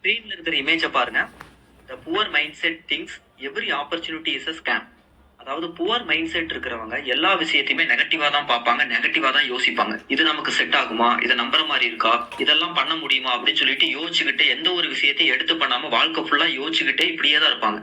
ஸ்க்ரீன்ல இருக்கிற இமேஜை பாருங்க. The poor mind set things every opportunity is a scam. அதாவது புவர் மைண்ட் செட் இருக்கிறவங்க எல்லா விஷயத்தையுமே நெகட்டிவா தான் பார்ப்பாங்க, நெகட்டிவா தான் யோசிப்பாங்க. இது நமக்கு செட் ஆகுமா, இதை நம்புற மாதிரி இருக்கா, இதெல்லாம் பண்ண முடியுமா அப்படின்னு சொல்லிட்டு யோசிச்சுக்கிட்டு எந்த ஒரு விஷயத்தையும் எடுத்து பண்ணாம வாழ்க்கை ஃபுல்லா யோசிச்சுக்கிட்டே இப்படியே தான் இருப்பாங்க.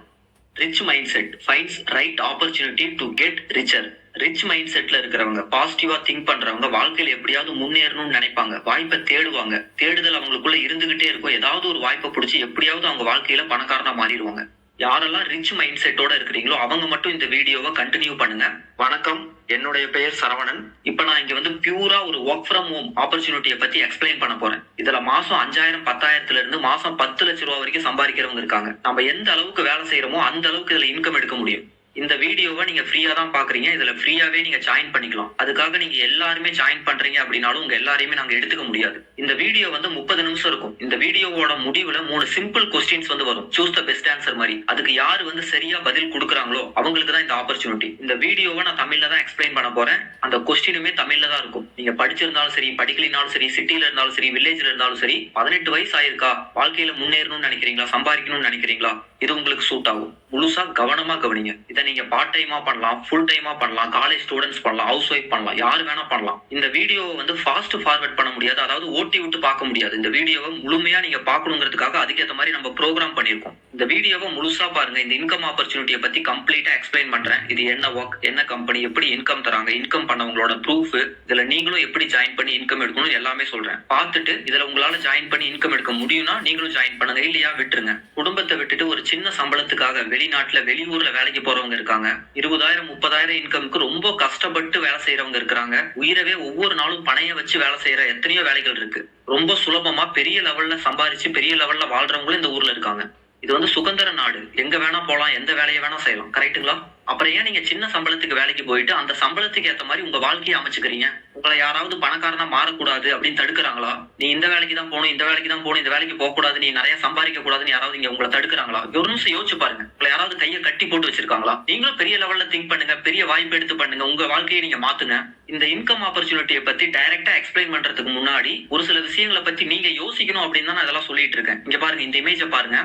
Rich mind set finds right opportunity to get richer. Rich mind செட்ல இருக்கிறவங்க, பாசிட்டிவா திங்க் பண்றவங்க வாழ்க்கையில எப்படியாவது முன்னேறணும்னு நினைப்பாங்க, வாய்ப்பை தேடுவாங்க. தேடுதல் அவங்களுக்குள்ள இருந்துகிட்டே இருக்கும். ஏதாவது ஒரு வாய்ப்பை பிடிச்சி எப்படியாவது அவங்க வாழ்க்கையில பணக்காரனா மாறிடுவாங்க. யாரெல்லாம் ரிச் மைண்ட் செட்டோட இருக்கிறீங்களோ அவங்க மட்டும் இந்த வீடியோவை கண்டினியூ பண்ணுங்க. வணக்கம், என்னுடைய பெயர் சரவணன். இப்ப நான் இங்க வந்து பியூரா ஒரு ஒர்க் ஃப்ரம் ஹோம் ஆப்பர்ச்சுனிட்டியை பத்தி எக்ஸ்பிளைன் பண்ண போறேன். இதுல மாசம் 5000 10,000 இருந்து மாசம் 10 லட்சம் ரூபாய் வரைக்கும் சம்பாதிக்கிறவங்க இருக்காங்க. நம்ம எந்த அளவுக்கு வேலை செய்யறோமோ அந்த அளவுக்கு இதுல இன்கம் எடுக்க முடியும். இந்த வீடியோவை நீங்க ஃப்ரீயா தான் பாக்குறீங்க. இதுல ஃப்ரீயாவே நீங்க ஜாயின் பண்ணிக்கலாம். அதுக்காக நீங்க எல்லாருமே ஜாயின் பண்றீங்க அப்படின்னாலும் உங்க எல்லாரையுமே நாங்க எடுத்துக்க முடியாது. இந்த வீடியோ வந்து 30 நிமிஷம் இருக்கும். இந்த வீடியோவோட முடிவுல 3 சிம்பிள் கொஸ்டின்ஸ் வந்து வரும், சூஸ் த பெஸ்ட் ஆன்சர் மாதிரி. அதுக்கு யாரு வந்து சரியா பதில் கொடுக்குறாங்களோ அவங்களுக்கு தான் இந்த ஆப்பர்ச்சுனிட்டி. இந்த வீடியோவை நான் தமிழ்ல தான் எக்ஸ்பிளைன் பண்ண போறேன். அந்த கொஸ்டினுமே தமிழ்ல தான் இருக்கும். நீங்க படிச்சிருந்தாலும் சரி, படிக்கலினாலும் சரி, சிட்டில இருந்தாலும் சரி, வில்லேஜ்ல இருந்தாலும் சரி, 18 வயசு ஆயிருக்கா, வாழ்க்கையில முன்னேறணும்னு நினைக்கிறீங்களா, சம்பாதிக்கணும்னு நினைக்கிறீங்களா, இது உங்களுக்கு சூட் ஆகும். முழுசா கவனமா கவனிங்க. இதை நீங்க பார்ட் டைமா பண்ணலாம், ஃபுல் டைமா பண்ணலாம், காலேஜ் ஸ்டூடெண்ட்ஸ் பண்ணலாம், ஹவுஸ் ஒய்ஃப் பண்ணலாம், யாரு வேணா பண்ணலாம். இந்த வீடியோவை வந்து ஃபாஸ்ட் ஃபார்வர்ட் பண்ண முடியாது, அதாவது ஓட்டி விட்டு பார்க்க முடியாது. இந்த வீடியோவை முழுமையா நீங்க பார்க்கணுங்கிறதுக்காக அதுக்கேற்ற மாதிரி நம்ம ப்ரோக்ராம் பண்ணியிருக்கோம். இந்த வீடியோவை முழுசா பாருங்க. இந்த இன்கம் ஆப்பர்ச்சுனிட்டியை பத்தி கம்ப்ளீட்டா எக்ஸ்பிளைன் பண்றேன். இது என்ன ஒர்க், என்ன கம்பெனி, எப்படி இன்கம் தராங்க, இன்கம் பண்ணவங்களோட ப்ரூஃப், இதுல நீங்களும் எப்படி ஜாயின் பண்ணி இன்கம் எடுக்கணும் எல்லாமே சொல்றேன். பார்த்துட்டு இதுல உங்களால ஜாயின் பண்ணி இன்கம் எடுக்க முடியும்னா நீங்களும் ஜாயின் பண்ணுங்க, இல்லையா விட்டுருங்க. குடும்பத்தை விட்டுட்டு ஒரு சின்ன சம்பளத்துக்காக வெளிநாட்டுல வெளியூர்ல வேலைக்கு போறவங்க இருக்காங்க. 20,000 30,000 இன்கம்க்கு ரொம்ப கஷ்டப்பட்டு வேலை செய்யறவங்க இருக்கிறாங்க. உயிரவே ஒவ்வொரு நாளும் பணைய வச்சு வேலை செய்யற எத்தனையோ வேலைகள் இருக்கு. ரொம்ப சுலபமா பெரிய லெவல்ல சம்பாரிச்சு பெரிய லெவல்ல வாழ்றவங்களும் இந்த ஊர்ல இருக்காங்க. இது வந்து சுதந்திர நாடு. எங்க வேணா போலாம், எந்த வேலையை வேணா செய்யலாம். கரெக்ட்டுங்களா? அப்புறம் ஏன் நீங்க சின்ன சம்பளத்துக்கு வேலைக்கு போயிட்டு அந்த சம்பளத்துக்கு ஏத்த மாதிரி உங்க வாழ்க்கையை அமைச்சுக்கிறீங்க? உங்களை யாராவது பணக்காரனா மாறக்கூடாது அப்படின்னு தடுக்கிறாங்களா? நீ இந்த வேலைக்கு தான் போகணும், இந்த வேலைக்கு தான் போகணும், இந்த வேலைக்கு போக கூடாது, நீ நிறைய சம்பாதிக்க கூடாதுன்னு யாராவது இங்க உங்களை தடுக்கிறாங்களா? ஒரு நிமிஷம் யோசிச்சு பாருங்க. உங்களை யாராவது கையை கட்டி போட்டு வச்சிருக்காங்களா? நீங்களும் பெரிய லெவல்ல திங்க் பண்ணுங்க, பெரிய வாய்ப்பு எடுத்து பண்ணுங்க, உங்க வாழ்க்கையை நீங்க மாத்துங்க. இந்த இன்கம் ஆப்பர்ச்சுனிட்டியை பத்தி டைரக்டா எக்ஸ்பிளைன் பண்றதுக்கு முன்னாடி ஒரு சில விஷயங்களை பத்தி நீங்க யோசிக்கணும் அப்படின்னு தான் நான் இதெல்லாம் சொல்லிட்டு இருக்கேன். இங்க பாருங்க, இந்த இமேஜை பாருங்க.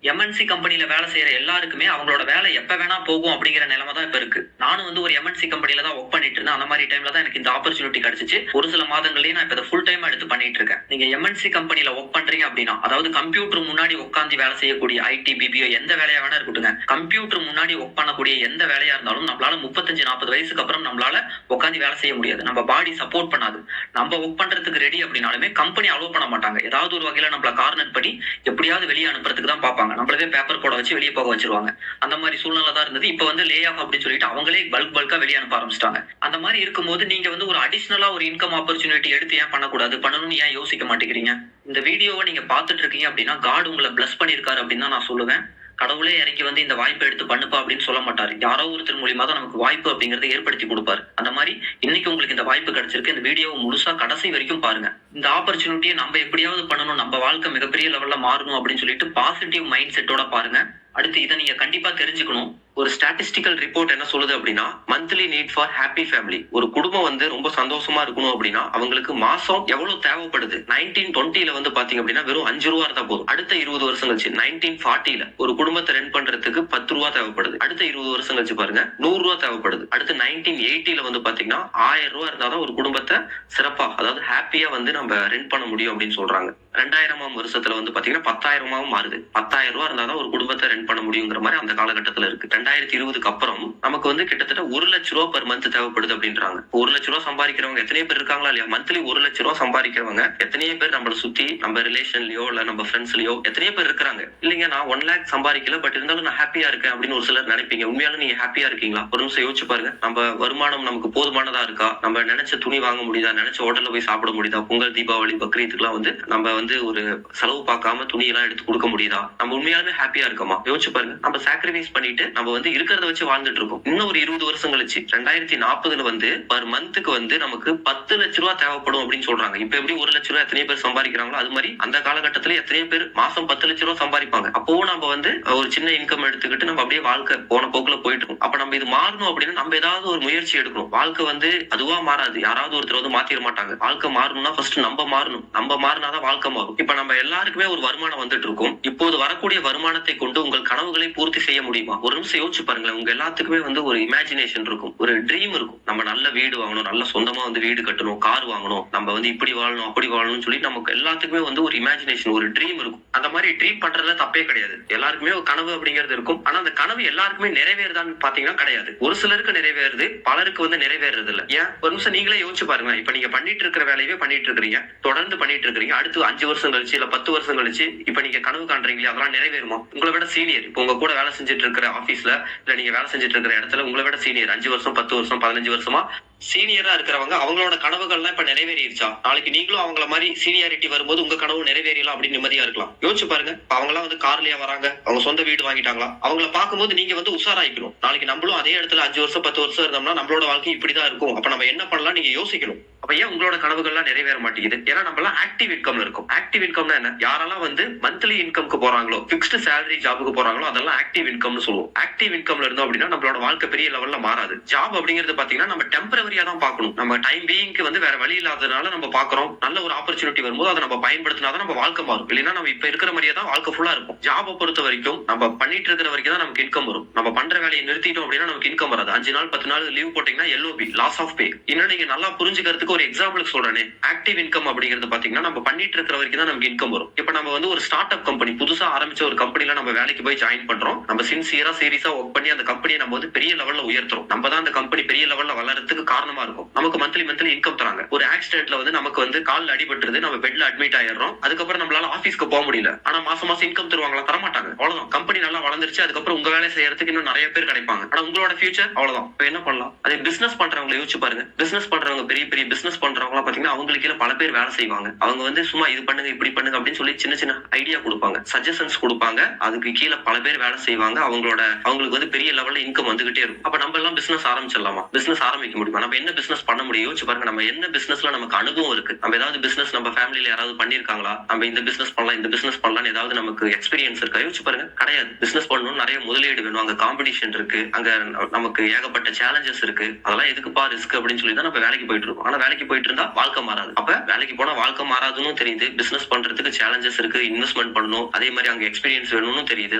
எம்என்சி கம்பெனில வேலை செய்யற எல்லாருக்குமே அவங்களோட வேலை எப்ப வேணா போகும் அப்படிங்கிற நிலைமை தான் இப்ப இருக்கு. நானும் வந்து ஒரு எம்என்சி கம்பெனில தான் ஒர்க் பண்ணிட்டு இருந்தேன். அந்த மாதிரி டைம்ல தான் எனக்கு இந்த ஆப்பர்ச்சுனிட்டி கிடைச்சிச்சு. ஒரு சில மாதங்கள்லயே நான் இப்ப ஃபுல் டைமா எடுத்து பண்ணிட்டு இருக்கேன். நீங்க எம்என்சி கம்பெனில ஒர்க் பண்றீங்க அப்படின்னா, அதாவது கம்ப்யூட்டர் முன்னாடி உட்காந்து வேலை செய்யக்கூடிய ஐடி பிபிஓ எந்த வேலையா வேணா இருக்கட்டுங்க, கம்ப்யூட்டர் முன்னாடி ஒர்க் பண்ணக்கூடிய எந்த வேலையா இருந்தாலும் நம்மளால 35-40 வயசுக்கு அப்புறம் நம்மளால உட்காந்து வேலை செய்ய முடியாது. நம்ம பாடி சப்போர்ட் பண்ணாது. நம்ம ஒர்க் பண்றதுக்கு ரெடி அப்படின்னாலுமே கம்பெனி அலோவ் பண்ண மாட்டாங்க. ஏதாவது ஒரு வகையில நம்மள கார்னர் பண்ணி எப்படியாவது வெளியே அனுப்புறதுக்கு தான் பார்ப்பாங்க. நம்மளவே பேப்பர் போட வச்சு வெளியே போக வச்சிருவாங்க. அந்த மாதிரி சூழ்நிலை தான் இருந்தது. இப்ப வந்து லே ஆஃப் அப்படின்னு சொல்லிட்டு அவங்களே பல்கா வெளியே அனுப்ப ஆரம்பிச்சிட்டாங்க. அந்த மாதிரி இருக்கும்போது நீங்க வந்து ஒரு அடிஷனலா ஒரு இன்கம் ஆப்பர்ச்சுனிட்டி எடுத்து ஏன் பண்ணக்கூடாது, பண்ணணும்னு ஏன் யோசிக்க மாட்டேங்கிறீங்க? இந்த வீடியோவை நீங்க பார்த்துட்டு இருக்கீங்க அப்படின்னா காட் உங்களை பிளஸ் பண்ணிருக்காரு அப்படின்னு தான் நான் சொல்லுவேன். கடவுளே இறங்கி வந்து இந்த வாய்ப்பை எடுத்து பண்ணுப்பா அப்படின்னு சொல்ல மாட்டாரு. யாரோ ஒருத்தர் மூலியமா தான் நமக்கு வாய்ப்பு அப்படிங்கறத ஏற்படுத்தி கொடுப்பாரு. அந்த மாதிரி இன்னைக்கு உங்களுக்கு இந்த வாய்ப்பு கிடைச்சிருக்கு. இந்த வீடியோவை முழுசா கடைசி வரைக்கும் பாருங்க. இந்த ஆப்பர்ச்சுனிட்டியை நம்ம எப்படியாவது பண்ணணும், நம்ம வாழ்க்கை மிகப்பெரிய லெவல்ல மாறணும் அப்படின்னு சொல்லிட்டு பாசிட்டிவ் மைண்ட் செட்டோட பாருங்க. அடுத்து இதை நீங்க கண்டிப்பா தெரிஞ்சுக்கணும். ஒரு ஸ்டாட்டிஸ்டிக்கல் ரிப்போர்ட் என்ன சொல்லுது அப்படின்னா, monthly need for happy family. ஒரு குடும்பம் வந்து ரொம்ப சந்தோஷமா இருக்கணும் அப்படின்னா அவங்களுக்கு மாசம் எவ்வளவு தேவைப்படுது? 1920ல வந்து பாத்தீங்க அப்படின்னா வெறும் 5 ரூபா இருந்தா போதும். அடுத்த 20 வருஷம் கழிச்சு 1940ல ஒரு குடும்பத்தை ரன் பண்றதுக்கு 10 ரூபா தேவைப்படுது. அடுத்த 20 வருஷம் கழிச்சு பாருங்க 100 ரூபா தேவைப்படுது. அடுத்து 1980ல வந்து பாத்தீங்கன்னா 1000 ரூபா இருந்தாதான் ஒரு குடும்பத்தை சிறப்பா, அதாவது ஹாப்பியா வந்து நம்ம ரன் பண்ண முடியும் அப்படின்னு சொல்றாங்க. 2000ஆம் வருஷத்துல வந்து பாத்தீங்கன்னா 10,000ஆவும் மாறுது. 10,000 ரூபா இருந்தாதான் ஒரு குடும்பத்தை ரன் பண்ண முடியுங்கிற மாதிரி அந்த காலகட்டத்துல இருக்கு. 2020க்கு அப்புறம் நமக்கு வந்து கிட்டத்தட்ட 1 லட்சம் ரூபா பெர் மந்த் தேவைப்படுது அப்படின்றாங்க. 1 லட்சம் ரூபா சம்பாதிக்கிறவங்க எத்தனை பேர் இருக்காங்களா இல்லையா? மந்த்லி 1 லட்சம் ரூபா சம்பாதிக்கிறவங்க எத்தனையோ பேர் நம்மள சுத்தி, நம்ம ரிலேஷன்லயோ இல்ல நம்ம ஃப்ரெண்ட்ஸ்லயோ எத்தனையோ பேர் இருக்காங்க. இல்லைங்க நான் 1 லேக் சம்பாதிக்கல, பட் இருந்தாலும் நான் ஹாப்பியா இருக்கேன் அப்படின்னு ஒரு சிலர் நினைப்பீங்க. உண்மையாலும் நீங்க ஹாப்பியா இருக்கீங்களா? ஒரு நிமிஷம் யோசிச்சு பாருங்க. நம்ம வருமானம் நமக்கு போதுமானதா இருக்கா? நம்ம நினைச்ச துணி வாங்க முடியுதா? நினைச்ச ஹோட்டல்ல போய் சாப்பிட முடியுதா? பொங்கல், தீபாவளி, பக்ரீத்துக்குலாம் வந்து நம்ம வந்து ஒரு செலவு பார்க்காம துணியெல்லாம் எடுத்து கொடுக்க முடியுதா? நம்ம உண்மையாலுமே ஹாப்பியா இருக்கோமா? யோசிச்சு பாருங்க. நம்ம சாக்ரிஃபைஸ் பண்ணிட்டு நம்ம வந்து இருக்கிறத வச்சு வாழ்ந்துட்டு இருக்கோம். இன்னும் ஒரு 20 வருஷம் கழிச்சு 2040ல வந்து பர் மந்த்துக்கு வந்து நமக்கு 10 லட்சம் ரூபா தேவைப்படும் அப்படின்னு சொல்றாங்க. இப்ப எப்படி 1 லட்சம் ரூபாய் எத்தனை பேர் சம்பாதிக்கிறாங்களோ அது மாதிரி அந்த காலகட்டத்துல எத்தனை பேர் மாசம் 10 லட்சம் ரூபாய் சம்பாதிப்பாங்க. அப்பவும் நம்ம வந்து ஒரு சின்ன இன்கம் எடுத்துக்கிட்டு நம்ம அப்படியே வாழ்க்கை போன போக்குல போயிட்டு இருக்கோம். அப்ப நம்ம இது மாறணும் அப்படின்னா நம்ம ஏதாவது ஒரு முயற்சி எடுக்கணும். வாழ்க்கை வந்து அதுவா மாறாது. யாராவது ஒருத்தர் வந்து மாத்திர மாட்டாங்க. வாழ்க்கை மாறணும்னா ஃபர்ஸ்ட் நம்ம மாறணும். நம்ம மாறினாதான் வாழ்க்கை வாழ்க்கை மாறும். இப்ப நம்ம எல்லாருக்குமே ஒரு வருமானம் வந்துட்டு இருக்கும். இப்போது வரக்கூடிய வருமானத்தை கொண்டு உங்கள் கனவுகளை பூர்த்தி செய்ய முடியுமா? ஒரு நிமிஷம் யோசிச்சு பாருங்களேன். உங்க எல்லாத்துக்குமே வந்து ஒரு இமேஜினேஷன் இருக்கும், ஒரு ட்ரீம் இருக்கும். நம்ம நல்ல வீடு வாங்கணும், நல்ல சொந்தமா வந்து வீடு கட்டணும், கார் வாங்கணும், நம்ம வந்து இப்படி வாழணும் அப்படி வாழணும்னு சொல்லி நமக்கு எல்லாத்துக்குமே வந்து ஒரு இமேஜினேஷன், ஒரு ட்ரீம் இருக்கும். அந்த மாதிரி ட்ரீம் பண்றதுல தப்பே கிடையாது. எல்லாருக்குமே ஒரு கனவு அப்படிங்கிறது இருக்கும். ஆனா அந்த கனவு எல்லாருக்குமே நிறைவேறுதான்னு பாத்தீங்கன்னா கிடையாது. ஒரு சிலருக்கு நிறைவேறுது, பலருக்கு வந்து நிறைவேறது இல்ல. ஏன்? ஒரு நிமிஷம் நீங்களே யோசிச்சு பாருங்க. இப்ப நீங்க பண்ணிட்டு இருக்கிற வேலையவே பண்ணிட்டு இருக்கீங்க, தொடர்ந்து பண்ணிட்டு இருக்கீங்க. அடுத்து 5 வருஷம் கழிச்சு இல்ல 10 வருஷம் கழிச்சு இப்ப நீங்க கனவு காண்றீங்களே, அதெல்லாம் நிறைவேறுமா? உங்களை விட சீனியர், இப்ப உங்க கூட வேலை செஞ்சுட்டு இருக்கிற ஆபீஸ்ல இல்ல நீங்க வேலை செஞ்சுட்டு இருக்கிற இடத்துல உங்களை விட சீனியர் 5 வருஷம் 10 வருஷம் 15 வருஷமா சீனியரா இருக்கிறவங்க, அவங்களோட கனவுகள்லாம் இப்ப நிறைவேறிடுச்சா? நாளைக்கு நீங்களும் அவங்கள மாதிரி சீனியாரிட்டி வரும்போது உங்க கனவு நிறைவேறலாம் அப்படின்னு நிம்மதியா இருக்கலாம். யோசிச்சு பாருங்க. அவங்க எல்லாம் வந்து கார்லயா வராங்க, அவங்க சொந்த வீடு வாங்கிட்டாங்களா? அவங்கள பார்க்கும்போது நீங்க வந்து உஷாராயிக்கணும். நாளைக்கு நம்மளும் அதே இடத்துல 5 வருஷம் 10 வருஷம் இருந்தோம்னா நம்மளோட வாழ்க்கை இப்படிதான் இருக்கும். அப்ப நம்ம என்ன பண்ணலாம் நீங்க யோசிக்கணும். அப்ப ஏன் உங்களோட கனவுகள்லாம் நிறைவேற மாட்டேங்குது? ஏன்னா நம்ம எல்லாம் ஆக்டிவ் இன்கம்ல இருக்கும். ஆக்டிவ் இன்கம்னா என்ன? யாரெல்லாம் வந்து மந்த்லி இன்கம்க்கு போறாங்களோ, பிக்ஸ்டு சேலரி ஜாபுக்கு போறாங்களோ, அதெல்லாம் ஆக்டிவ் இன்கம்னு சொல்லுவோம். ஆக்டிவ் இன்கம்ல இருந்தோம் அப்படின்னா நம்மளோட வாழ்க்கை பெரிய லெவல்ல மாறாது. ஜாப் அப்படிங்கிறது பாத்தீங்கன்னா நம்ம டெம்பரவரியா தான் பார்க்கணும். நம்ம டைம் பீயிங்க்கு வந்து வேற வழி இல்லாததுனால நம்ம பாக்குறோம். நல்ல ஒரு ஆப்பர்ச்சுனிட்டி வரும்போது அதை நம்ம பயன்படுத்தினாதான் நம்ம வாழ்க்கை மாறும். இல்லைன்னா நம்ம இப்ப இருக்கிற மாதிரியே தான் வாழ்க்கை ஃபுல்லா இருக்கும். ஜாபை பொறுத்த வரைக்கும் நம்ம பண்ணிட்டு இருக்கிற வரைக்கும் தான் நமக்கு இன்கம் வரும். நம்ம பண்ற வேலையை நிறுத்திட்டோம் அப்படின்னா நமக்கு இன்கம் வராது. 5 நாள் 10 நாள் லீவ் போட்டீங்கன்னா LOP, லாஸ் ஆஃப் பே. இன்னும் நீங்க நல்லா புரிஞ்சுக்கிறதுக்கு ஒரு எக்ஸாம்பிளுக்கு சொல்றேன். ஆக்டிவ் இன்கம் அப்படிங்கிறது பாத்தீங்கன்னா நம்ம பண்ணிட்டு இருக்கிற வரைக்கும் தான் நமக்கு இன்கம் வரும். இப்ப நம்ம வந்து ஒரு ஸ்டார்ட் அப் கம்பெனி, புதுசா ஆரம்பிச்ச ஒரு கம்பெனில நம்ம வேலைக்கு போய் ஜாயின் பண்றோம். நம்ம சின்சியரா சீரியஸா ஒர்க் பண்ணி அந்த கம்பெனியை நம்ம வந்து பெரிய லெவல்ல உயர்த்துறோம். நம்ம தான் அந்த கம்பெனி பெரிய லெவல்ல வளர்றதுக்கு காரணமா இருக்கும். நமக்கு மந்த்லி இன்கம் தராங்க. ஒரு ஆக்சிடென்ட்ல வந்து நமக்கு வந்து கால்ல அடிபட்டுருது, நம்ம பெட்ல அட்மிட் ஆயிடுறோம். அதுக்கப்புறம் நம்மளால ஆபீஸ்க்கு போக முடியல. ஆனா மாசம் மாசம் இன்கம் தருவாங்களா? தரமாட்டாங்க. அவ்வளவுதான். கம்பெனி நல்லா வளர்ந்துருச்சு, அதுக்கப்புறம் உங்க வேலை செய்யறதுக்கு இன்னும் நிறைய பேர் கிடைப்பாங்க. ஆனா உங்களோட ஃபியூச்சர் அவ்வளவுதான். இப்ப என்ன பண்ணலாம்? அதே பிசினஸ் பண்றவங்களை யோசிச்சு பாருங்க. பிசினஸ் பண்றவங்க, பெரிய பெரிய பிசினஸ் பண்றவங்க பாத்தீங்கன்னா அவங்களுக்கு கீழ பல பேர் வேலை செய்வாங்க. அவங்க வந்து சும்மா இது பண்ணுங்க இப்படி பண்ணுங்க அப்படின்னு சொல்லி சின்ன சின்ன ஐடியா கொடுப்பாங்க, சஜஷன்ஸ் கொடுப்பாங்க. அதுக்கு கீழே பல பேர் வேலை செய்வாங்க. அவங்களுக்கு வந்து பெரிய லெவல்ல இன்கம் வந்துகிட்டே இருக்கும். அப்ப நம்ம எல்லாம் பிசினஸ் ஆரம்பிச்சிடலாமா? பிசினஸ் ஆரம்பிக்க முடியுமா? நம்ம என்ன பிசினஸ் பண்ண முடியும்? யோசிச்சு பாருங்க. நம்ம என்ன பிசினஸ்ல நமக்கு அனுபவம் இருக்கு? நம்ம ஏதாவது பிசினஸ் நம்ம ஃபேமிலில யாராவது பண்ணிருக்காங்களா? நம்ம இந்த பிசினஸ் பண்ணலாம் இந்த பிசினஸ் பண்ணலாம் ஏதாவது நமக்கு எக்ஸ்பீரியன்ஸ் இருக்கா? யோசிச்சு பாருங்க. கிடையாது. பிசினஸ் பண்ணணும், நிறைய முதலீடு வேணும், அங்க காம்படிஷன் இருக்கு, அங்க நமக்கு ஏகப்பட்ட சேலஞ்சஸ் இருக்கு. அதெல்லாம் எதுக்குப்பா ரிஸ்க் அப்படின்னு சொல்லி தான் நம்ம வேலைக்கு போயிட்டு இருக்கோம். ஆனா வேலைக்கு போயிட்டு இருந்தா வாழ்க்கை மாறாது. அப்ப வேலைக்கு போனா வாழ்க்கை மாறாதுன்னு தெரியுது. பிசினஸ் பண்றதுக்கு சேலஞ்சஸ் இருக்கு, இன்வெஸ்ட்மெண்ட் பண்ணணும், அதே மாதிரி அங்க எக்ஸ்பீரியன்ஸ் வேணும்னு தெரியுது.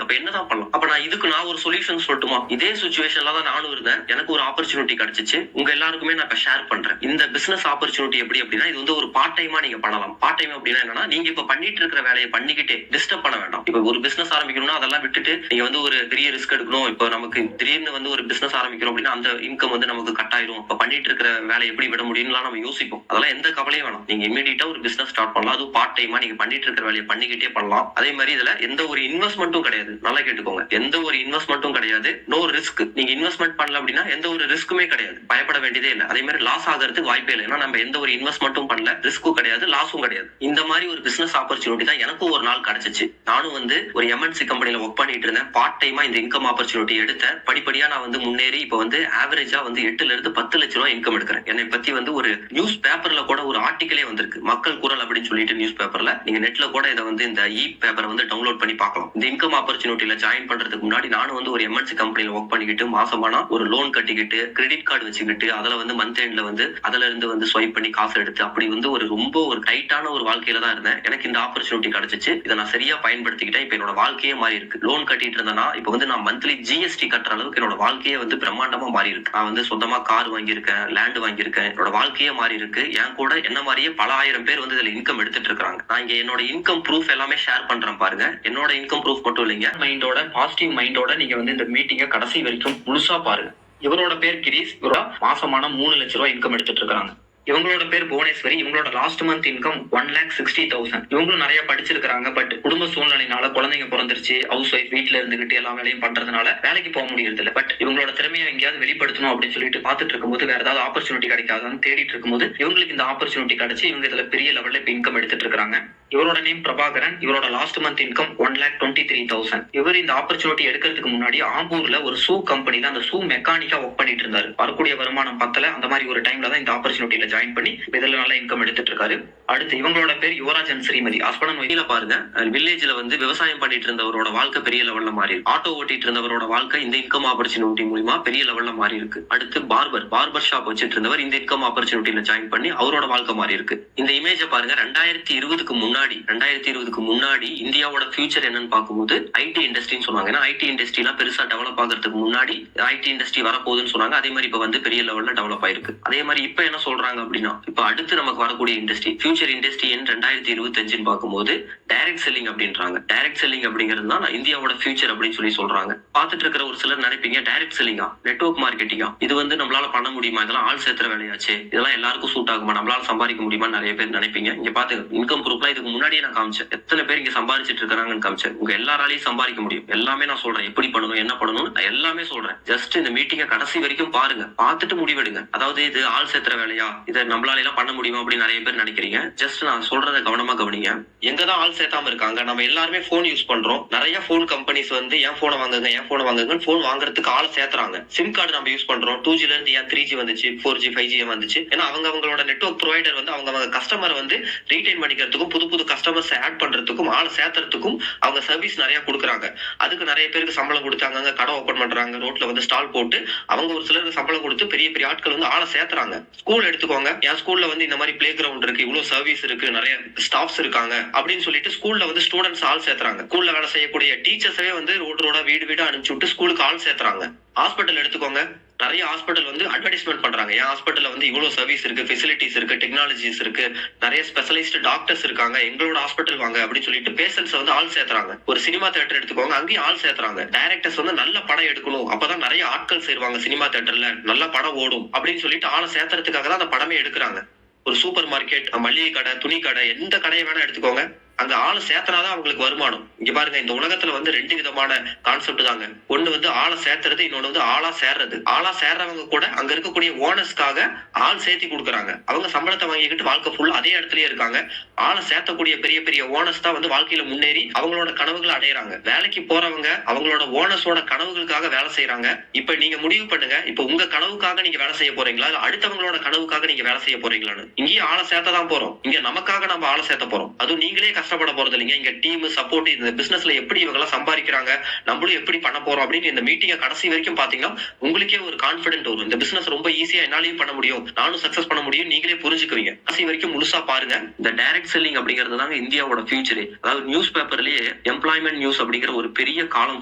அப்ப என்னதான் பண்ணலாம்? அப்ப நான் ஒரு சொல்யூஷன் சொல்லட்டுமா? இதே சிச்சுவேஷன்ல தான் நானும் இருந்தேன். எனக்கு ஒரு ஆப்பர்ச்சுனிட்டி கிடைச்சிச்சு. உங்க எல்லாருக்குமே நான் இப்ப ஷேர் பண்றேன். இந்த பிசினஸ் ஆப்பர்ச்சுனிட்டி எப்படி அப்படின்னா, இது வந்து ஒரு பார்ட் டைமா நீங்க பண்ணலாம். பார்ட் டைம் அப்படின்னா என்னன்னா, நீங்க இப்ப பண்ணிட்டு இருக்கிற வேலையை பண்ணிக்கிட்டே டிஸ்டர்ப் பண்ண வேண்டாம். இப்ப ஒரு பிசினஸ் ஆரம்பிக்கணும்னா அதெல்லாம் விட்டுட்டு நீங்க வந்து ஒரு பெரிய ரிஸ்க் எடுக்கணும். இப்ப நமக்கு திடீர்னு வந்து ஒரு பிசினஸ் ஆரம்பிக்கிறோம் அப்படின்னா அந்த இன்கம் வந்து நமக்கு கட் ஆயிரும். இப்ப பண்ணிட்டு இருக்கிற வேலை எப்படி விட முடியும்னு நம்ம யோசிப்போம். அதெல்லாம் எந்த கவலையும் வேணாம். நீங்க இமீடியட்டா ஒரு பிசினஸ் ஸ்டார்ட் பண்ணலாம். அது பார்ட் டைமா நீங்க பண்ணிட்டு இருக்கிற வேலையை பண்ணிக்கிட்டே பண்ணலாம். அதே மாதிரி இதுல எந்த ஒரு இன்வெஸ்ட்மெண்ட்டும் கிடையாது. நல்லா கேட்டுக்கோங்க. எந்த ஒரு இன்வெஸ்ட்மெண்ட்டும் கிடையாது. No risk. நீங்க இன்வெஸ்ட்மெண்ட் பண்ணல அப்படின்னா எந்த ஒரு ரிஸ்க்குமே கிடையாது. பயப்பட வேண்டியதே இல்லை. அதே மாதிரி லாஸ் ஆகிறதுக்கு வாய்ப்பே இல்லை. ஏன்னா நம்ம எந்த ஒரு இன்வெஸ்ட்மெண்ட்டும் பண்ணல, ரிஸ்க்கும் கிடையாது, லாஸும் கிடையாது. இந்த மாதிரி ஒரு பிசினஸ் ஆப்பர்ச்சுனிட்டி தான் எனக்கும் ஒரு நாள் கிடைச்சிச்சு. நானும் வந்து ஒரு MNC கம்பெனில ஒர்க் பண்ணிட்டு இருந்தேன். பார்ட் டைமா இந்த இன்கம் ஆப்பர்ச்சுனிட்டி எடுத்தேன். படிப்படியா நான் வந்து முன்னேறி இப்ப வந்து ஆவரேஜா வந்து 8 இருந்து 10 லட்சம் ரூபாய் இன்கம் எடுக்கிறேன். என்னை பத்தி வந்து ஒரு நியூஸ் பேப்பர்ல கூட ஒரு ஆர்டிக்கலே வந்திருக்கு, மக்கள் குரல் அப்படின்னு சொல்லிட்டு நியூஸ் பேப்பர்ல. நீங்க நெட்ல கூட இதை வந்து இந்த பேப்பரை வந்து டவுன்லோட் பண்ணி பார்க்கலாம். இந்த இன்கம் ஆப்பர்ச்சுனிட்டில ஜாயின் பண்றதுக்கு முன்னாடி நானும் வந்து ஒரு MNC கம்பெனில ஒர்க் பண்ணிக்கிட்டு மாசமானா ஒரு லோன் கட்டிக்கிட்டு கிரெடிட் கார்டு வச்சுக்கிட்டு அதுல வந்து மந்த் எண்ட்ல வந்து அதுல இருந்து வந்து ஸ்வைப் பண்ணி காசு எடுத்து அப்படி வந்து ரொம்ப ஒரு டைட்டான ஒரு வாழ்க்கையில தான் இருந்தேன். எனக்கு இந்த ஆப்பர்ச்சுனிட்டி கிடைச்சிச்சு. இதை நான் சரியா பயன்படுத்திக்கிட்டேன். இப்ப என்னோட வாழ்க்கையே மாறி இருக்கு. லோன் கட்டிட்டு இருந்தேன்னா இப்ப வந்து நான் மந்த்லி GST கட்டுற அளவுக்கு என்னோட வாழ்க்கையே வந்து பிரம்மாண்டமா மாறி இருக்கு. நான் வந்து சொந்தமா கார் வாங்கியிருக்கேன், லேண்ட் வாங்கியிருக்கேன். என்னோட வாழ்க்கையே மாறி இருக்கு. என் கூட என்ன மாதிரியே பல ஆயிரம் பேர் வந்து இதுல இன்கம் எடுத்துட்டு இருக்காங்க. நான் இங்க என்னோட இன்கம் ப்ரூஃப் எல்லாமே ஷேர் பண்றேன் பாருங்க. என்னோட இன்கம் ப்ரூஃப் மட்டும் இல்லைங்க, மைண்டோட பாசிட்டிவ் மைண்டோட நீங்க வந்து இந்த மீட்டிங்கை கடைசி வரைக்கும் முழுசா பாருங்க. இவரோட பேர் கிரீஷ். இவரோட மாசமான 3 லட்சம் ரூபாய் இன்கம் எடுத்துட்டு இருக்காங்க. இவங்களோட பேர் புவனேஸ்வரி. இவங்களோட லாஸ்ட் மந்த் இன்கம் 1,60,000. இவங்களும் நிறைய படிச்சிருக்காங்க. பட் குடும்ப சூழ்நிலையினால குழந்தைங்க பிறந்துருச்சு, ஹவுஸ் ஒய்ஃப், வீட்டுல இருந்துகிட்டு எல்லா வேலையும் பண்றதுனால வேலைக்கு போக முடியறது இல்லை. பட் இவங்களோட திறமையை எங்கேயாவது வெளிப்படுத்தணும் அப்படின்னு சொல்லிட்டு பாத்துட்டு இருக்கும்போது வேற ஏதாவது ஆப்பர்ச்சுனிட்டி கிடைக்காதான்னு தேடிட்டு இருக்கும்போது இவங்களுக்கு இந்த ஆப்பர்ச்சுனிட்டி கிடைச்சு இவங்க இதுல பெரிய லெவல்ல இப்ப இன்கம் எடுத்துட்டு இருக்காங்க. இவரோட நேம் பிரபாகரன். இவரோட லாஸ்ட் மந்த் இன்கம் 1,23,000. இவர் இந்த ஆப்பர்ச்சுனிட்டி எடுக்கிறதுக்கு முன்னாடி ஆம்பூர்ல ஒரு ஷூ கம்பெனில அந்த ஷூ மெக்கானிக்கா ஒர்க் பண்ணிட்டு இருந்தாரு. வரக்கூடிய வருமானம் பத்தல. அந்த மாதிரி ஒரு டைம்ல தான் இந்த ஆப்பர்ச்சுனிட்டியில ஜாயின் பண்ணி இதுல நல்ல இன்கம் எடுத்துட்டு இருக்காரு. அடுத்து இவங்களோட பேர் யுவராஜ் அண்ட் ஸ்ரீமதி. ஹஸ்பண்ட் ஒய்ஃப்ல பாருங்க. வில்லேஜ்ல வந்து விவசாயம் பண்ணிட்டு இருந்தவரோட வாழ்க்கை பெரிய லெவல்ல மாறி இருக்கு. ஆட்டோ ஓட்டிட்டு இருந்தவரோட வாழ்க்கை இந்த இன்கம் ஆப்பர்ச்சுனிட்டி மூலமா பெரிய லெவல்ல மாறி இருக்கு. அடுத்து பார்பர் ஷாப் வச்சிட்டு இருந்தவர் இந்த இன்கம் ஆப்பர்ச்சுனிட்டியில ஜாயின் பண்ணி அவரோட வாழ்க்கை மாறி இருக்கு. இந்த இமேஜை பாருங்க. 2020க்கு முன்னாடி முன்னாடி 2020க்கு முன்னாடி இந்தியாவோட ஃபியூச்சர் என்னன்னு பார்க்கும்போது ஐடி இண்டஸ்ட்ரின்னு சொன்னாங்க. ஏன்னா ஐடி இண்டஸ்ட்ரிலாம் பெருசா டெவலப் ஆகிறதுக்கு முன்னாடி ஐடி இண்டஸ்ட்ரி வரப்போகுதுன்னு சொன்னாங்க. அதே மாதிரி இப்ப வந்து பெரிய லெவல்ல டெவலப் ஆயிருக்கு. அதே மாதிரி இப்ப என்ன சொல்றாங்க அப்படின்னா, இப்ப அடுத்து நமக்கு வரக்கூடிய இண்டஸ்ட்ரி ஃபியூச்சர் இண்டஸ்ட்ரி 2025 பார்க்கும்போது டைரக்ட் செல்லிங் அப்படின்றாங்க. டைரக்ட் செல்லிங் அப்படிங்கிறது தான் இந்தியாவோட ஃபியூச்சர் அப்படின்னு சொல்றாங்க. பார்த்துட்டு இருக்கிற ஒரு சிலர் நினைப்பீங்க, டைரக்ட் செல்லிங்கா, நெட்வொர்க் மார்க்கெட்டிங்கா, இது வந்து நம்மளால பண்ண முடியுமா, இதெல்லாம் ஆள் சேர்த்துற வேலையாச்சு, இதெல்லாம் எல்லாருக்கும் சூட் ஆகுமா, நம்மளால சம்பாதிக்க முடியுமா நிறைய பேர் நினைப்பீங்க. இங்க பாத்துங்க, இன்கம் ப்ரூஃப்லாம் இதுக்கு முன்னாடியே நான் காமிச்சேன். எத்தனை பேர் இங்க சம்பாதிச்சிட்டு இருக்காங்கன்னு காமிச்சேன். உங்க எல்லாராலையும் சம்பாதிக்க முடியும். எல்லாமே நான் சொல்றேன், எப்படி பண்ணணும் என்ன பண்ணணும் நான் எல்லாமே சொல்றேன். ஜஸ்ட் இந்த மீட்டிங்கை கடைசி வரைக்கும் பாருங்க, பார்த்துட்டு முடிவெடுங்க. அதாவது இது ஆள் சேர்த்துற வேலையா, இதை நம்மளால எல்லாம் பண்ண முடியுமா அப்படின்னு நிறைய பேர் நினைக்கிறீங்க. ஜஸ்ட் நான் சொல்றதை கவனமா கவனிங்க. எங்கதான் ஆள் சேர்த்தாம இருக்காங்க, நம்ம எல்லாருமே போன் யூஸ் பண்றோம். நிறைய போன் கம்பெனிஸ் வந்து என் போனை வாங்குங்க போன் வாங்குறதுக்கு ஆளை சேர்த்துறாங்க. சிம் கார்டு நம்ம யூஸ் பண்றோம். 2G ல இருந்து 3G வந்துச்சு, 4G 5G வந்துச்சு. ஏன்னா அவங்களோட நெட்வொர்க் ப்ரொவைடர் வந்து அவங்க கஸ்டமர் வந்து ரீடைன் பண்ணிக்கிறதுக்கும் புது கஸ்டமர்ஸ் ஆட் பண்றதுக்கும் ஆளை சேர்த்துறதுக்கும் அவங்க சர்வீஸ் நிறைய கொடுக்குறாங்க. அதுக்கு நிறைய பேருக்கு சம்பளம் கொடுத்தாங்க, கடை ஓபன் பண்றாங்க, ரோட்ல வந்து ஸ்டால் போட்டு அவங்க ஒரு சிலருக்கு சம்பளம் கொடுத்து பெரிய பெரிய ஆட்கள் வந்து ஆளை சேர்த்துறாங்க. ஸ்கூல் எடுத்துக்கோங்க, என் ஸ்கூல்ல வந்து இந்த மாதிரி பிளே கிரவுண்ட் இருக்கு, இவ்வளவு சர்வீஸ் இருக்கு, நிறைய ஸ்டாஃப்ஸ் இருக்காங்க அப்படின்னு சொல்லிட்டு ஸ்கூல்ல வந்து ஸ்டூடெண்ட்ஸ் ஆள் சேர்த்துறாங்க. ஸ்கூல்ல வேலை செய்யக்கூடிய டீச்சர்ஸே வந்து ரோடோட வீடு அனுப்பிச்சு விட்டு ஸ்கூலுக்கு ஆள் சேர்த்துறாங்க. ஹாஸ்பிட்டல் எடுத்துக்கோங்க, நிறைய ஹாஸ்பிட்டல் வந்து அட்வர்டைஸ்மெண்ட் பண்றாங்க. என் ஹாஸ்பிட்டல்ல வந்து இவ்வளவு சர்வீஸ் இருக்கு, ஃபெசிலிட்டிஸ் இருக்கு, டெக்னாலஜிஸ் இருக்கு, நிறைய ஸ்பெஷலைஸ்ட் டாக்டர்ஸ் இருக்காங்க, எங்களோட ஹாஸ்பிட்டல் வாங்க அப்படின்னு சொல்லிட்டு பேஷண்ட்ஸ் வந்து ஆள் சேர்த்துறாங்க. ஒரு சினிமா தியேட்டர் எடுத்துக்கோங்க, அங்கேயும் ஆள் சேர்த்துறாங்க. டைரக்டர்ஸ் வந்து நல்ல படம் எடுக்கணும், அப்பதான் நிறைய ஆட்கள் சேருவாங்க சினிமா தியேட்டர்ல, நல்ல படம் ஓடும் அப்படின்னு சொல்லிட்டு ஆளை சேர்த்துறதுக்காக தான் அந்த படமே எடுக்கிறாங்க. ஒரு சூப்பர் மார்க்கெட், மளிகை கடை, துணி கடை, எந்த கடையை வேணா எடுத்துக்கோங்க, அங்க ஆளை சேர்த்தனாதான் அவங்களுக்கு வருமானம். இங்க பாருங்க, இந்த உலகத்துல வந்து 2 விதமான கான்செப்ட் தாங்க. ஒண்ணு வந்து ஆளை சேர்த்துறது, இன்னொன்னு வந்து ஆளா சேர்றது. ஆளா சேர்றவங்க கூட அங்க இருக்கக்கூடிய ஓனர்ஸ்க்காக ஆள் சேர்த்தி கொடுக்குறாங்க. அவங்க சம்பளத்தை வாங்கிக்கிட்டு வாழ்க்கை ஃபுல்லா அதே இடத்துலயே இருக்காங்க. ஆளை சேர்த்தக்கூடிய பெரிய பெரிய ஓனர்ஸ் தான் வந்து வாழ்க்கையில முன்னேறி அவங்களோட கனவுகளை அடையறாங்க. வேலைக்கு போறவங்க அவங்களோட ஓனர்ஸோட கனவுகளுக்காக வேலை செய்யறாங்க. இப்ப நீங்க முடிவு பண்ணுங்க, இப்ப உங்க கனவுக்காக நீங்க வேலை செய்ய போறீங்களா, இல்ல அடுத்தவங்களோட கனவுக்காக நீங்க வேலை செய்ய போறீங்களான்னு. இங்கேயும் ஆளை சேர்த்ததான் போறோம், இங்க நமக்காக நம்ம ஆளை சேர்த்த போறோம். அதுவும் நீங்களே கஷ்டப்பட போறது இல்லைங்க. இங்க டீம் சப்போர்ட், இந்த பிசினஸ்ல எப்படி இவங்க எல்லாம் சம்பாதிக்கிறாங்க, நம்மளும் எப்படி பண்ண போறோம் அப்படின்னு இந்த மீட்டிங்கை கடைசி வரைக்கும் பாத்தீங்கன்னா உங்களுக்கே ஒரு கான்பிடென்ட் வரும். இந்த பிசினஸ் ரொம்ப ஈஸியா என்னாலையும் பண்ண முடியும், நானும் சக்சஸ் பண்ண முடியும், நீங்களே புரிஞ்சுக்குவீங்க. கடைசி வரைக்கும் முழுசா பாருங்க. இந்த டைரக்ட் செல்லிங் அப்படிங்கிறது தாங்க இந்தியாவோட ஃபியூச்சரே. அதாவது நியூஸ் பேப்பர்லயே எம்ப்ளாய்மெண்ட் நியூஸ் அப்படிங்கிற ஒரு பெரிய காலம்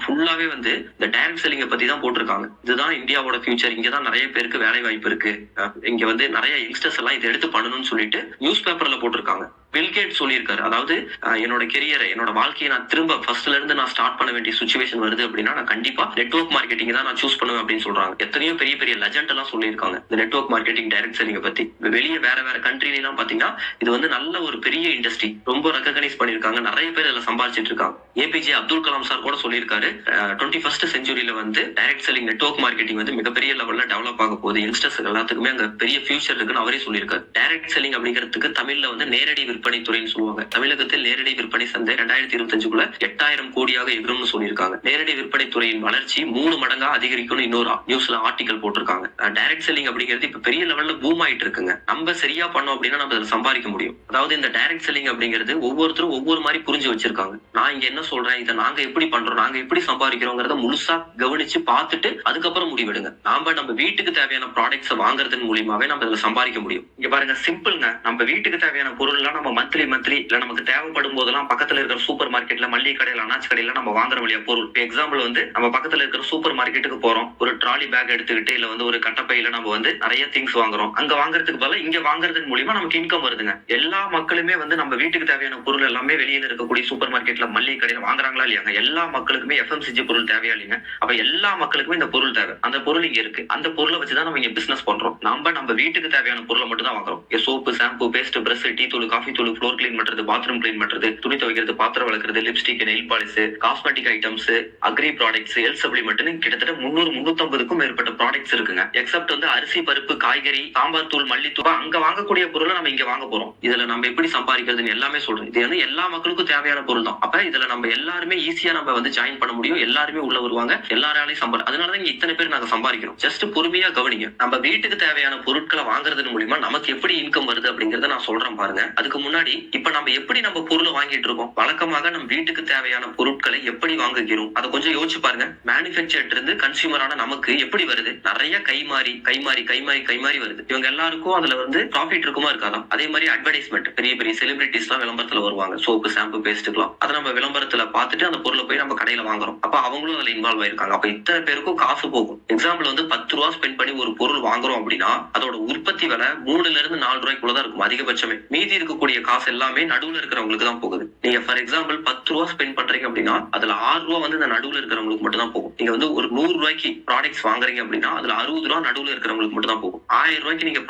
ஃபுல்லாவே வந்து இந்த டைரக்ட் செல்லிங்கை பத்தி தான் போட்டிருக்காங்க. இதுதான் இந்தியாவோட ஃபியூச்சர், இங்கதான் நிறைய பேருக்கு வேலை வாய்ப்பு இருக்கு, இங்க வந்து நிறைய யங்ஸ்டர்ஸ் எல்லாம் இதை எடுத்து பண்ணணும்னு சொல்லிட்டு நியூஸ் பேப்பர்ல போட்டிருக்காங்க. பில்கேட் சொல்லியிருக்காரு, அதாவது என்னோட கெரியரை, என்னோட வாழ்க்கையை நான் திரும்ப ஃபர்ஸ்ட்ல இருந்து நான் ஸ்டார்ட் பண்ண வேண்டிய சிச்சுவேஷன் வருது அப்படின்னா நான் கண்டிப்பா நெட்வொர்க் மார்க்கெட்டிங் தான் நான் சூஸ் பண்ணுவேன் அப்படின்னு சொல்றாங்க. எத்தனையோ பெரிய பெரிய லெஜண்ட் எல்லாம் சொல்லியிருக்காங்க இந்த நெட்வொர்க் மார்க்கெட்டிங் டைரக்ட் செல்லிங் பத்தி. வெளியே வேற கண்ட்ரில எல்லாம் பாத்தீங்கன்னா இது வந்து நல்ல ஒரு பெரிய இண்டஸ்ட்ரி, ரொம்ப ரெகக்னைஸ் பண்ணிருக்காங்க, நிறைய பேர் இதுல சம்பாதிச்சிட்டு இருக்காங்க. ஏபிஜே அப்துல் கலாம் சார் கூட சொல்லியிருக்காரு, 21st செஞ்சுரியில வந்து டைரக்ட் செல்லிங் நெட்வொர்க் மார்க்கெட்டிங் வந்து மிகப்பெரிய லெவல்ல டெவலப் ஆக போகுது, யங்ஸ்டர்ஸ் எல்லாத்துக்குமே அங்க பெரிய ஃபியூச்சர் இருக்குன்னு அவரே சொல்லியிருக்காரு. டைரக்ட் செல்லிங் அப்படிங்கிறதுக்கு தமிழ்ல வந்து நேரடி விற்பனை துறைன்னு சொல்லுவாங்க. தமிழகத்தில் நேரடி விற்பனை சந்தை 2025க்குள்ள 8000 கோடியாக எகிரும்னு சொல்லியிருக்காங்க. நேரடி விற்பனை துறையின் வளர்ச்சி 3 மடங்கா அதிகரிக்கும்னு இன்னொரு நியூஸ்ல ஆர்டிகல் போட்டிருக்காங்க. டைரக்ட் செல்லிங் அப்படிங்கிறது இப்ப பெரிய லெவல்ல பூம் ஆயிட்டு இருக்குங்க. நம்ம சரியா பண்ணோம் அப்படின்னா நம்ம அதுல சம்பாதிக்க முடியும். அதாவது இந்த டைரக்ட் செல்லிங் அப்படிங்கிறது ஒவ்வொருத்தரும் ஒவ்வொரு மாதிரி புரிஞ்சு வச்சிருக்காங்க. நான் இங்க என்ன சொல்றேன், இதை நாங்க எப்படி பண்றோம், நாங்க எப்படி சம்பாதிக்கிறோங்கிறத முழுசா கவனிச்சு பார்த்துட்டு அதுக்கப்புறம் முடிவெடுங்க. நம்ம வீட்டுக்கு தேவையான ப்ராடக்ட்ஸ் வாங்குறதன் மூலியமாவே நம்ம இதுல சம்பாதிக்க முடியும். இங்க பாருங்க, சிம்பிள்ங்க. நம்ம வீட்டுக்கு தேவையான பொருள் எல்லாம் நம்ம மந்த்லி இல்ல நமக்கு தேவைப்படும் போதெல்லாம் பக்கத்துல இருக்கிற சூப்பர் மார்க்கெட்ல, மல்லிகை கடையில, அனாச்சு கடையில நம்ம வாங்குற வழியா பொருள். எக்ஸாம்பிள் வந்து நம்ம பக்கத்துல இருக்கிற சூப்பர் மார்க்கெட்டுக்கு போறோம், ஒரு ட்ராலி பேக் எடுத்துக்கிட்டு இல்ல வந்து ஒரு கட்டப்பையில நம்ம வந்து நிறைய திங்ஸ் வாங்குறோம். அங்க வாங்குறதுக்கு பதிலா இங்க வாங்குறதன் மூலியமா நமக்கு இன்கம் வருதுங்க. எல்லா மக்களுமே வந்து நம்ம வீட்டுக்கு தேவையான பொருள் எல்லாமே வெளியில இருக்கக்கூடிய சூப்பர் மார்க்கெட்ல, மல்லிகை கடையில வாங்குறாங்களா இல்லையாங்க? எல்லா மக்களுக்குமே FMCG பொருள் தேவையா இல்லைங்க? அப்ப எல்லா மக்களுக்குமே இந்த பொருள் தேவை. அந்த பொருள் இங்க இருக்கு. அந்த பொருளை வச்சுதான் நம்ம இங்க பிசினஸ் பண்றோம். நம்ம வீட்டுக்கு தேவையான பொருளை மட்டும் தான் வாங்குறோம். Soap, shampoo, paste, brush, tea தூள், காஃபி தூள், ஃப்ளோர் கிளீன் பண்றது, பாத்ரூம் கிளீன் பண்றது, துணி துவைக்கிறது, பாத்திரம் வளர்க்கறது, lipstick, nail polish, cosmetic items, agri products, health சப்ளிமெண்ட்னு கிட்டத்தட்ட 300-350க்கும் மேற்பட்ட ப்ராடக்ட்ஸ் இருக்குங்க. எக்ஸப்ட் வந்து அரிசி, பருப்பு, காய்கறி, சாம்பார் தூள், மல்லித்தூள், அங்க வாங்கக்கூடிய பொருளை நம்ம இங்க வாங்க போறோம். இதுல நம்ம எப்படி சம்பாதிக்கிறதுன்னு எல்லாமே சொல்றேன். இது வந்து எல்லா மக்களுக்கும் தேவையான பொருள் தான். அப்ப இதுல நம்ம எல்லாருமே ஈஸியா நம்ம வந்து ஜாயின் பண்ண முடியும். எல்லாருமே உள்ள வருவாங்க, எல்லாராலையும் அதனாலதான் இங்க இத்தனை பேர் நாங்க சம்பாதிக்கிறோம். ஜஸ்ட் பொறுமையா கவனிங்க. நம்ம வீட்டுக்கு தேவையான பொருட்களை வாங்குறதன் மூலியமா நமக்கு எப்படி இன்கம் வருது அப்படிங்கறத நான் சொல்றேன் பாருங்க. அதுக்கு முன்னாடி இப்ப நம்ம எப்படி நம்ம பொருளை வாங்கிட்டு இருக்கோம்? வழக்கமாக நம்ம வீட்டுக்கு தேவையான பொருட்களை எப்படி வாங்குகிறோம்? அதை கொஞ்சம் யோசிச்சு பாருங்க. மேனுஃபேக்சர்ட் இருந்து கன்சியூமரான நமக்கு எப்படி வருது? நிறைய கைமாறி வருது. இவங்க எல்லாருக்கும் அதுல வந்து ப்ராஃபிட் இருக்குமா இருக்காதான்? அதே மாதிரி அட்வர்டைஸ்மெண்ட், பெரிய பெரிய செலிபிரிட்டிஸ் எல்லாம் விளம்பரத்துல வருவாங்க. சோப்பு, ஷாம்பு, பேஸ்ட்டுக்கலாம். அதை நம்ம விளம்பரத்துல பார்த்துட்டு அந்த பொருளை போய் நம்ம கடையில வாங்குறோம். அப்ப அவங்களும் அதுல இன்வால்வ் ஆயிருக்காங்க. அப்ப இத்தனை பேருக்கும் காசு போகும். எக்ஸாம்பிள் வந்து 10 ரூபா ஸ்பெண்ட் பண்ணி ஒரு பொருள் வாங்குறோம் அப்படின்னா அதோட உற்பத்தி விலை 3 இருந்து 4 ரூபாய்க்குள்ளதான் இருக்கும் அதிகபட்சமே. மீதி இருக்கக்கூடிய காசு எல்லாமே நடுவுல இருக்கிறவங்களுக்கு தான் போகுது. நீங்க ஃபார் எக்ஸாம்பிள் 10 ரூபா ஸ்பெண்ட் பண்றீங்க அப்படின்னா அதுல 6 ரூபா வந்து இந்த நடுவுல இருக்கிறவங்களுக்கு மட்டும் தான் போகும். நீங்க வந்து ஒரு 100 ரூபாய்க்கு ப்ராடக்ட்ஸ் வாங்குறீங்க அப்படின்னா அதுல 60 ரூபா நடுவுல இருக்கிறவங்களுக்கு மட்டும் தான் போகும். 1000 ரூபாய்க்கு நீங்க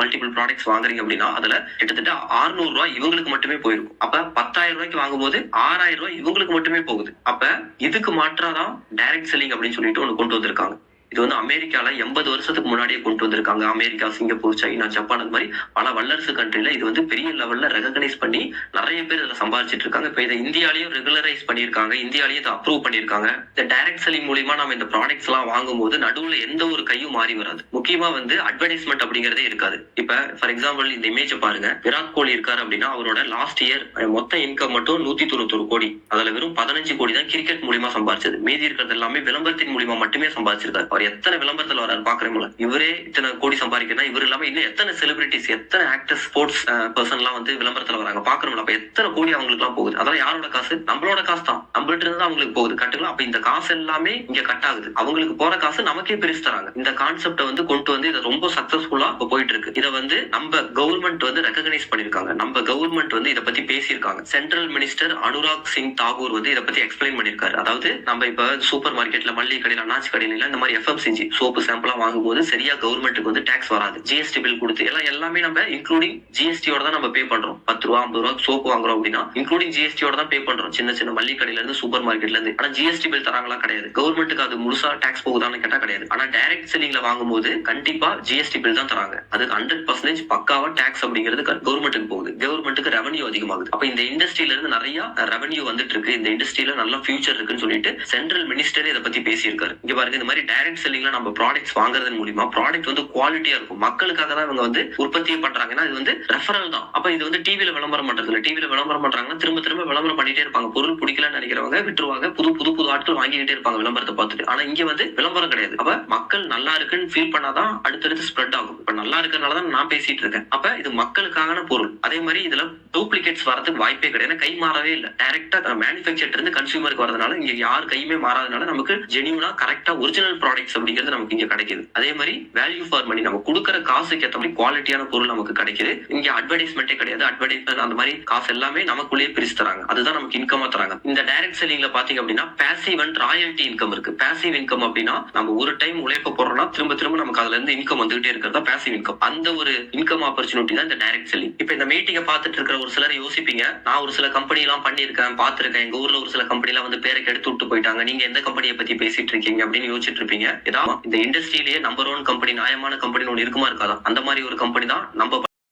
மல்டிபிள் ப்ராடக்ட்ஸ் வாங்குறீங்க அப்படின்னா அதுல கிட்டத்தட்ட 600 ரூபாய் இவங்களுக்கு மட்டுமே போயிருக்கும். அப்ப 10,000 ரூபாய்க்கு வாங்கும்போது 6,000 ரூபாய் இவங்களுக்கு மட்டுமே போகுது. அப்ப இதுக்கு மாற்றாதான் டைரக்ட் செல்லிங் அப்படின்னு சொல்லிட்டு ஒண்ணு கொண்டு வந்திருக்காங்க. இது வந்து அமெரிக்கால 80 வருஷத்துக்கு முன்னாடியே கொண்டு வந்திருக்காங்க. அமெரிக்கா, சிங்கப்பூர், சைனா, ஜப்பான் அந்த மாதிரி பல வல்லரசு கண்ட்ரில இது வந்து பெரிய லெவல்ல ரெகக்னைஸ் பண்ணி நிறைய பேர் இதுல சம்பாதிச்சிட்டு இருக்காங்க. இப்ப இதை இந்தியாலயும் ரெகுலரைஸ் பண்ணிருக்காங்க. இந்தியாலயும் இதை அப்ரூவ் பண்ணிருக்காங்க. இந்த டைரக்ட் செல்லிங் மூலியமா நம்ம இந்த ப்ராடக்ட்ஸ் எல்லாம் வாங்கும்போது நடுவுல எந்த ஒரு கையும் மாறி வராது. முக்கியமா வந்து அட்வர்டைஸ்மெண்ட் அப்படிங்கறதே இருக்காது. இப்ப ஃபார் எக்ஸாம்பிள் இந்த இமேஜ் பாருங்க. விராட் கோலி இருக்காரு அப்படின்னா அவரோட லாஸ்ட் இயர் மொத்த இன்கம் மட்டும் 191 கோடி. அதுல வெறும் 15 கோடி தான் கிரிக்கெட் மூலியமா சம்பாதிச்சது. மீதி இருக்கிறது எல்லாமே விளம்பரத்தின் மூலியமா மட்டுமே சம்பாதிச்சிருக்காரு. எத்தனை விளம்பரத்துல வராரு பாக்குறீங்களா? இவரே இத்தனை கோடி சம்பாதிக்கிறா. இவர் இல்லாம இன்னும் எத்தனை செலிபிரிட்டிஸ், எத்தனை ஆக்டர்ஸ், ஸ்போர்ட்ஸ் பர்சன் எல்லாம் வந்து விளம்பரத்துல வராங்க பாக்குறோம்ல. அப்ப எத்தனை கோடி அவங்களுக்கு எல்லாம் போகுது. அதெல்லாம் யாரோட காசு? நம்மளோட காசு தான். நம்மள்ட்ட இருந்து அவங்களுக்கு போகுது. கட்டுக்கலாம். அப்ப இந்த காசு எல்லாமே இங்க கட் ஆகுது. அவங்களுக்கு போற காசு நமக்கே பிரிச்சு தராங்க. இந்த கான்செப்ட வந்து கொண்டு வந்து இதை ரொம்ப சக்சஸ்ஃபுல்லா இப்ப போயிட்டு இருக்கு. இதை வந்து நம்ம கவர்மெண்ட் வந்து ரெகக்னைஸ் பண்ணிருக்காங்க. நம்ம கவர்மெண்ட் வந்து இதை பத்தி பேசியிருக்காங்க. சென்ட்ரல் மினிஸ்டர் அனுராக் சிங் தாகூர் வந்து இதை பத்தி எக்ஸ்பிளைன் பண்ணிருக்காரு. அதாவது நம்ம இப்ப சூப்பர் மார்க்கெட்ல, மல்லிகை கடையில, அனாச்சி கடையில இந்த மாதிரி FMCG சோப்பு சாம்பிளா வாங்கும்போது சரியா கவர்மெண்ட்டுக்கு வந்து டாக்ஸ் வராது. ஜிஎஸ்டி பில் கொடுத்து எல்லாமே நம்ம இன்க்ளூடிங் ஜிஎஸ்டியோட தான் நம்ம பே பண்றோம். 10 ரூபா 50 ரூபா சோப்பு வாங்குறோம் அப்படின்னா இன்க்ளூடிங் ஜிஎஸ்டியோட தான் பே பண்றோம். சின்ன சின்ன மல்லிகை கடையில இருந்து சூப்பர் மார்க்கெட்ல இருந்து. ஆனா ஜிஎஸ்டி பில் தராங்களா? கிடையாது. கவர்மெண்ட்டுக்கு அது முழுசா டாக்ஸ் போகுதான்னு கேட்டா கிடையாது. ஆனா டைரக்ட் செல்லிங்ல வாங்கும்போது கண்டிப்பா ஜிஎஸ்டி பில் தான் தராங்க. அது 100% பக்காவா டாக்ஸ் அப்படிங்கிறது கவர்மெண்ட்டுக்கு போகுது. கவர்மெண்ட்டுக்கு ரெவன்யூ அதிகமாகுது. அப்ப இந்த இண்டஸ்ட்ரியில இருந்து நிறைய ரெவன்யூ வந்துட்டு இருக்கு. இந்த இண்டஸ்ட்ரியில நல்ல ஃபியூச்சர் இருக்குன்னு சொல்லிட்டு சென்ட்ரல் மினிஸ்டரே இதை பத்தி பேசியிருக்காரு. இங்க பாருங்க, இந்த மாதிரி டைரக்ட் செல்லிங்ல நம்ம ப்ராடக்ட்ஸ் வாங்குறதன் மூலியமா ப்ராடக்ட் வந்து குவாலிட்டியா இருக்கும். மக்களுக்காக தான் இவங்க வந்து உற்பத்தியே பண்றாங்கன்னா இது வந்து ரெஃபரல் தான். அப்ப இது வந்து டிவில விளம்பரம் பண்றது இல்ல. டிவில விளம்பரம் பண்றாங்கன்னா திரும்ப திரும்ப விளம்பரம் பண்ணிட்டே இருப்பாங்க. பொருள் பிடிக்கலன்னு நினைக்கிறவங்க விட்டுருவாங்க. புது ஆட்கள் வாங்கிக்கிட்டே இருப்பாங்க விளம்பரத்தை பார்த்துட்டு. ஆனா இங்க வந்து விளம்பரம் கிடையாது. அப்ப மக்கள் நல்லா இருக்குன்னு ஃபீல் பண்ணாதான் அடுத்தடுத்து ஸ்ப்ரெட் ஆகும். இப்ப நல்லா இருக்கிறதுனாலதான் நான் பேசிட்டு இருக்கேன். அப்ப இது மக்களுக்கான பொருள். அதே மாதிரி இதுல டூப்ளிகேட்ஸ் வரதுக்கு வாய்ப்பே கிடையாது. கை மாறவே இல்லை. டைரக்டா மேனுஃபேக்சர் இருந்து கன்சியூமருக்கு வரதுனால இங்க யார் கையுமே மாறாதனால நமக்கு ஜெனியூனா கரெக்டா ஒரிஜினல் ப்ராடக்ட்ஸ் அப்படிங்கிறது நமக்கு இங்க கிடைக்குது. அதே மாதிரி வேல்யூ ஃபார் மணி, நம்ம கொடுக்கற காசுக்கு ஏற்ற மாதிரி குவாலிட்டியான பொருள் நமக்கு கிடைக்குது. இங்க அட்வர்டைஸ்மெண்டே கிடையாது. அட்வர்டைஸ்மெண்ட் அந்த மாதிரி காசு எல்லாமே நமக்குள்ளேயே பிரிச்சு தராங்க. அதுதான் நமக்கு இன்கமா தராங்க. இந்த டைரக்ட் செல்லிங்ல பாத்தீங்க அப்படின்னா பாசிவ் அண்ட் ராயல்டி இன்கம் இருக்கு. பாசிவ் இன்கம் அப்படின்னா நம்ம ஒரு டைம் உழைப்ப போடுறோம்னா திரும்ப நமக்கு அதுல இருந்து இன்கம் வந்துகிட்டே இருக்கிறதா பாசிவ் இன்கம். அந்த ஒரு இன்கம் ஆப்பர்ச்சுனிட்டி தான் இந்த டைரக்ட் செல்லிங். இப்ப இந்த மீட்டிங்கை பார்த்துட்டு இருக்கிற ஒரு சிலர் யோசிப்பீங்க, நான் ஒரு சில கம்பெனி எல்லாம் பண்ணிருக்கேன், பாத்துருக்கேன். எங்க ஊர்ல ஒரு சில கம்பெனி எல்லாம் வந்து பேரை கெடுத்து விட்டு போயிட்டாங்க. நீங்க எந்த கம்பெனியை பத்தி பேசிட்டு இருக்கீங்க அப்படின்னு யோசிச்சுட்டு இருப்பீங்க. ஏதாவது இந்த இண்டஸ்ட்ரியிலேயே நம்பர் 1 கம்பெனி, நியாயமான கம்பெனி ஒன்று இருக்குமா இருக்காதா? அந்த மாதிரி ஒரு கம்பெனி தான் நம்ம